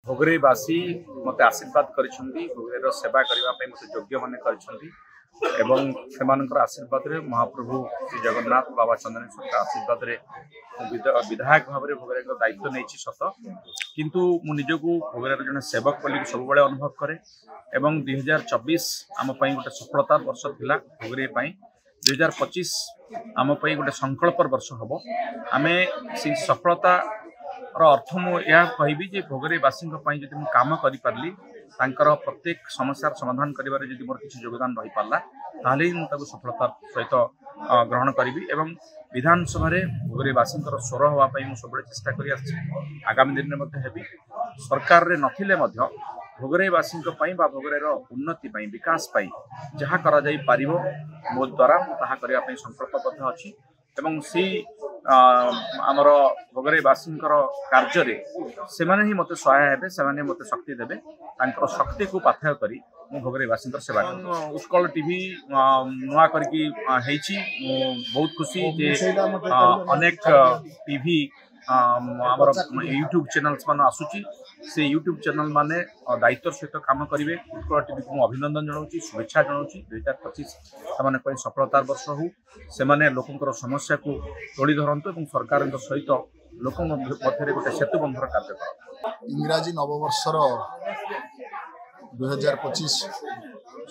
भोगरेवासी मत आशीर्वाद कर सेवा करने मत योग्य मान कर आशीर्वाद महाप्रभु श्री जगन्नाथ बाबा चंद्रेश्वर आशीर्वाद विधायक भाव में भोगरे दायित्व नहीं सत किंतु मु निजक भोगरे जन सेवक बोली सब अनुभव करे। 2024 आम गोटे सफलता वर्ष थिला भोगरे 2025 आम गोटे संकल्प वर्ष हम आम से सफलता अर्थ मुझे कहबी भोगरेवासी जब कम करी प्रत्येक समस्या समाधान कर मोर किसी योगदान रही पारा ताल ही सफलता सहित ग्रहण करी एवं विधानसभा भोगरेवासी स्वर हाँपाई सब चेष्टा कर आगामी दिन में हेबी सरकार रे नथिले भोगरेवासी भोगरेर उन्नति विकास जहाँ करा जाई पारिबो मो द्वारा ताहा करने संकल्पबद्ध अच्छी एवं सी आमर भोगरेवासी कार्य से ही मत सहाय हे से मत शक्ति देवे शक्ति को पाथेय करी मु भोगरेवासी सेवा उत्कल टीवी नुआ करके बहुत खुशी जे अनेक टीवी आमर यूट्यूब चैनल्स मान आसुची से यूट्यूब चैनल माने दायित्व सहित काम करेंगे। उत्कल टीवी को अभिनंदन जनाऊँ शुभेच्छा जनाऊँ 2025 से सफलतार वर्ष हो से लोकंर समस्या को तोड़ी धरतु और सरकार सहित लोक मध्य गोटे सेतुबंधर कार्य कर इंग्राजी नववर्षर 2025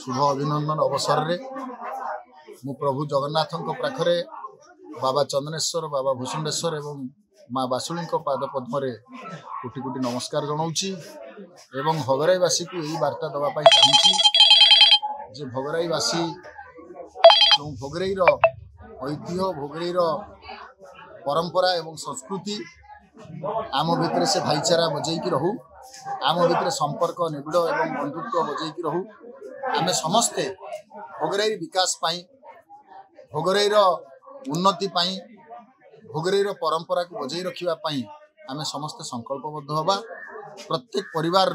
शुभ अभिनंदन अवसर रे मु प्रभु जगन्नाथ पाखरे बाबा चंद्रेश्वर बाबा भूषुंडेश्वर एवं माँ बासुली पाद पद्म कोटि कोटि नमस्कार जनाऊँगी एवं भोगराईवासी को यही वार्ता देवाई चाहूँगी जे भोगराईवासी जो भोगरेईर ऐतिह्य भोगरेईर परंपरा एवं संस्कृति आम भितर से भाईचारा बजैकी रहू आम भितर संपर्क निबिड़ एवं बंधुत्व बजैकी रहू आमे समस्ते भोगराई विकास पाई भोगराईर उन्नति पाई भोगरेईर परंपरा को बजाई रखापी आमे समस्ते संकल्पबद्ध हवा प्रत्येक परिवार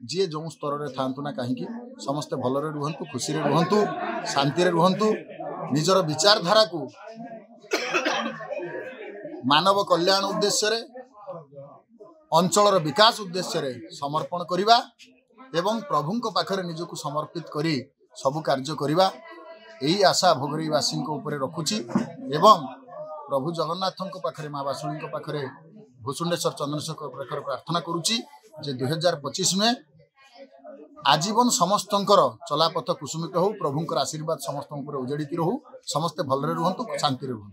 जी जो स्तर में था ना कहीं समस्ते भलरे रुहंतु खुशी रे रुहंतु शांति रे रुहंतु निजर विचारधारा को मानव कल्याण उद्देश्य रे अंचलर विकास उद्देश्य रे समर्पण करिबा एवं प्रभुंक पाखरे निजको समर्पित करी सबु कार्य करिबा यही आशा भोगरेईवासी ऊपर रखुची एवं प्रभु जगन्नाथ पाखरे माँ बासुली पाखरे भूषुंडेश्वर चंद्रेश्वर पाखरे प्रार्थना करुची जे 2025 में आजीवन समस्तंकर चलापथ कुसुमित हो प्रभुंकर आशीर्वाद समस्त उजेड़ी रहू समस्ते भलरे रुहंतु शांति रे रुहंतु।